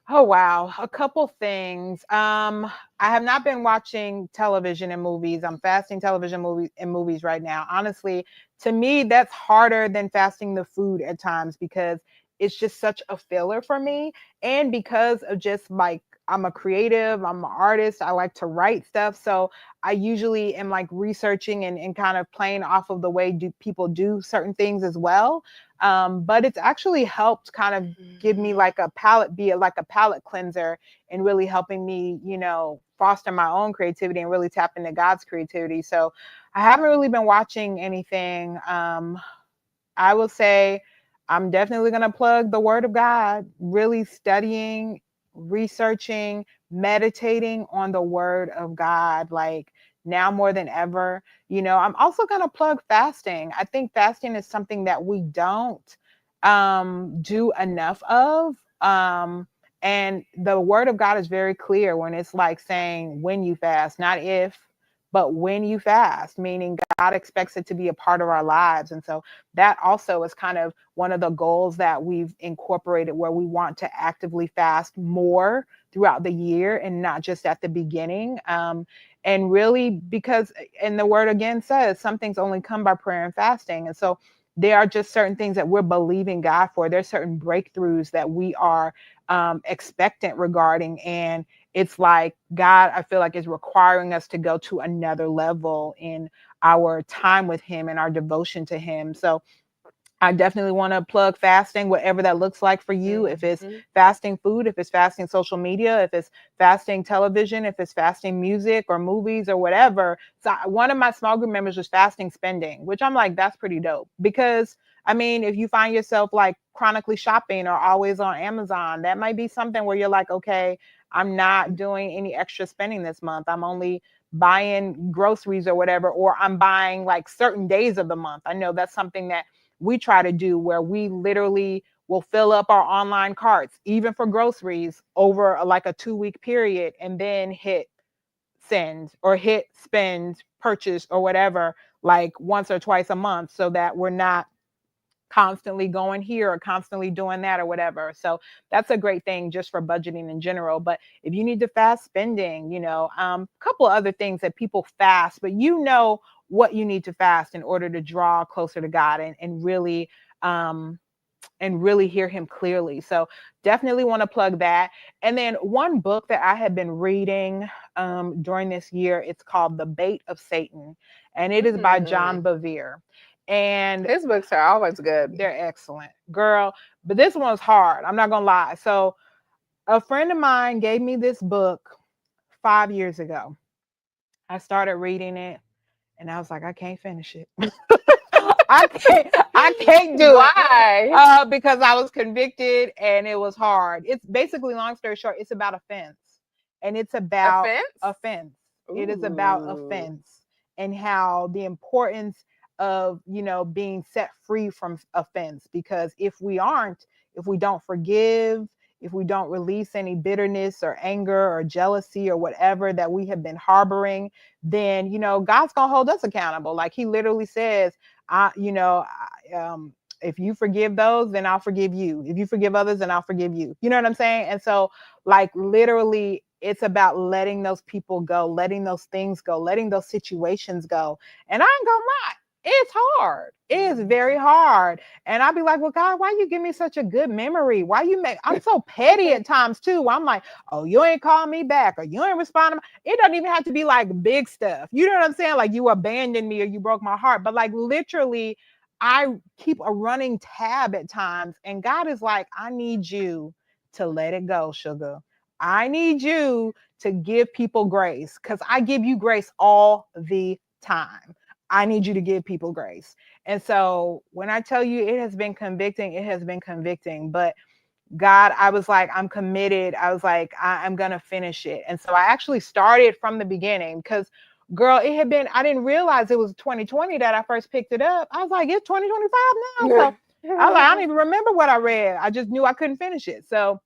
Oh, wow. A couple things. I have not been watching television and movies. I'm fasting television movies right now. Honestly, to me, that's harder than fasting the food at times, because it's just such a filler for me. And because of just like, I'm a creative, I'm an artist, I like to write stuff. So I usually am like researching and kind of playing off of the way people do certain things as well. But it's actually helped kind of give me like a palate, like a palate cleanser, and really helping me, foster my own creativity and really tap into God's creativity. So I haven't really been watching anything. I will say I'm definitely going to plug the Word of God, really studying, researching, meditating on the Word of God, like now more than ever. I'm also going to plug fasting. I think fasting is something that we don't do enough of. And the Word of God is very clear when it's like saying when you fast, not if, but when you fast, meaning God expects it to be a part of our lives. And so that also is kind of one of the goals that we've incorporated, where we want to actively fast more throughout the year and not just at the beginning. And really, because, and the word again says, some things only come by prayer and fasting. And so there are just certain things that we're believing God for. There's certain breakthroughs that we are expectant regarding. And it's like God, I feel like, is requiring us to go to another level in our time with him and our devotion to him. So I definitely want to plug fasting, whatever that looks like for you. If it's fasting food, if it's fasting social media, if it's fasting television, if it's fasting music or movies or whatever. So one of my small group members was fasting spending, which I'm like, that's pretty dope. Because I mean, if you find yourself like chronically shopping or always on Amazon, that might be something where you're like, okay, I'm not doing any extra spending this month. I'm only buying groceries or whatever, or I'm buying like certain days of the month. I know that's something that we try to do, where we literally will fill up our online carts, even for groceries, over like a 2-week period, and then hit send or hit spend purchase or whatever, like once or twice a month, so that we're not constantly going here or constantly doing that or whatever. So that's a great thing just for budgeting in general. But if you need to fast spending, a couple of other things that people fast, but what you need to fast in order to draw closer to God and really hear him clearly. So definitely want to plug that. And then one book that I had been reading during this year, it's called The Bait of Satan, and it is by John Bevere. And his books are always good. They're excellent, girl. But this one's hard. I'm not going to lie. So a friend of mine gave me this book 5 years ago. I started reading it and I was like, I can't finish it. I can't do Why? it. Why? Because I was convicted and it was hard. It's basically, long story short, it's about offense. And it's about offense. It is about offense and how the importance of, being set free from offense. Because if we don't forgive, if we don't release any bitterness or anger or jealousy or whatever that we have been harboring, then, God's going to hold us accountable. Like he literally says, if you forgive those, then I'll forgive you. If you forgive others, then I'll forgive you. You know what I'm saying? And so like literally it's about letting those people go, letting those things go, letting those situations go. And I ain't gonna lie, it's hard. It's very hard. And I'll be like, well, God, why you give me such a good memory? I'm so petty at times too. I'm like, oh, you ain't call me back or you ain't respond to it doesn't even have to be like big stuff. You know what I'm saying? Like you abandoned me or you broke my heart. But like literally, I keep a running tab at times, and God is like, I need you to let it go, sugar. I need you to give people grace, because I give you grace all the time. I need you to give people grace. And so when I tell you it has been convicting, it has been convicting. But God, I was like, I'm committed. I was like, I'm going to finish it. And so I actually started from the beginning, because girl, it had been, I didn't realize it was 2020 that I first picked it up. I was like, it's 2025 now. So I was like, I don't even remember what I read. I just knew I couldn't finish it. So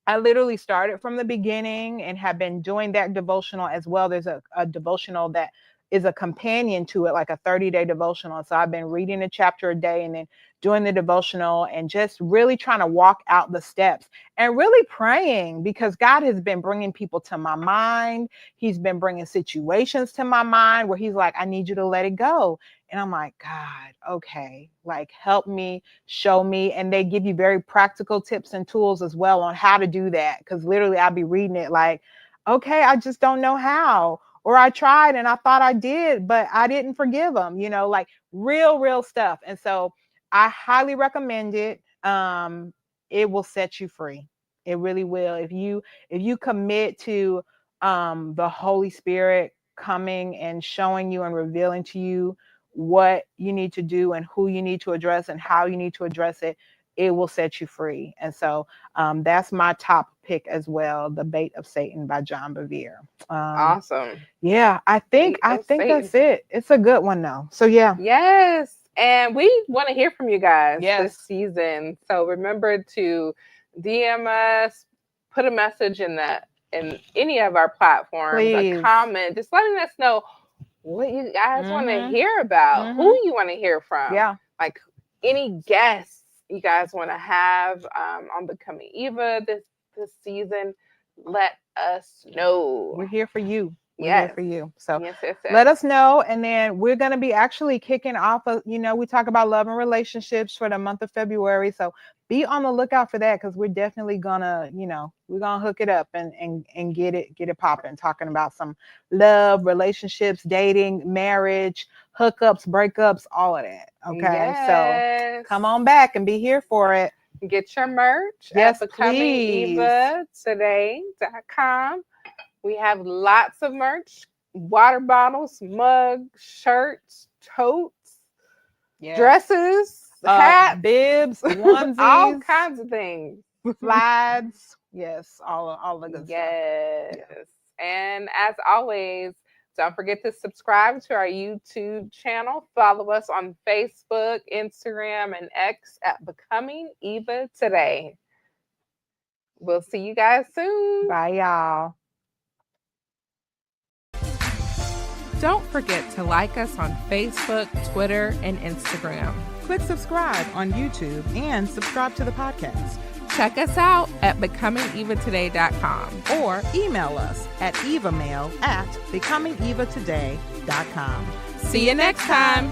I literally started from the beginning and have been doing that devotional as well. There's a devotional that is a companion to it, like a 30-day devotional. So I've been reading a chapter a day and then doing the devotional and just really trying to walk out the steps and really praying, because God has been bringing people to my mind. He's been bringing situations to my mind where he's like, I need you to let it go. And I'm like, God, okay, like help me, show me. And they give you very practical tips and tools as well on how to do that. Because literally I'll be reading it like, okay, I just don't know how. Or I tried and I thought I did, but I didn't forgive them, like real stuff. And so I highly recommend it. It will set you free. It really will. If you commit to the Holy Spirit coming and showing you and revealing to you what you need to do and who you need to address and how you need to address it, it will set you free. And so that's my top pick as well, The Bait of Satan by John Bevere. Awesome. Yeah, I think that's it. It's a good one though. So yeah. Yes. And we want to hear from you guys this season. So remember to DM us, put a message in any of our platforms, a comment, just letting us know what you guys want to hear about, who you want to hear from. Yeah. Like any guests you guys want to have on Becoming Eva this season, let us know. We're here for you. We're here for you. So let us know. And then we're going to be actually kicking off, we talk about love and relationships for the month of February. So be on the lookout for that, because we're definitely going to, we're going to hook it up and get it popping, talking about some love, relationships, dating, marriage, hookups, breakups, all of that. Okay. So come on back and be here for it. Get your merch at BecomingEvaToday.com. We have lots of merch, water bottles, mugs, shirts, totes, dresses, hats, bibs, onesies, all kinds of things. Slides. Yes, all the good stuff. Yes. And as always, don't forget to subscribe to our YouTube channel. Follow us on Facebook, Instagram, and X at Becoming Eva Today. We'll see you guys soon. Bye, y'all. Don't forget to like us on Facebook, Twitter, and Instagram. Click subscribe on YouTube and subscribe to the podcast. Check us out at BecomingEvaToday.com or email us at evamail@BecomingEvaToday.com. See you next time.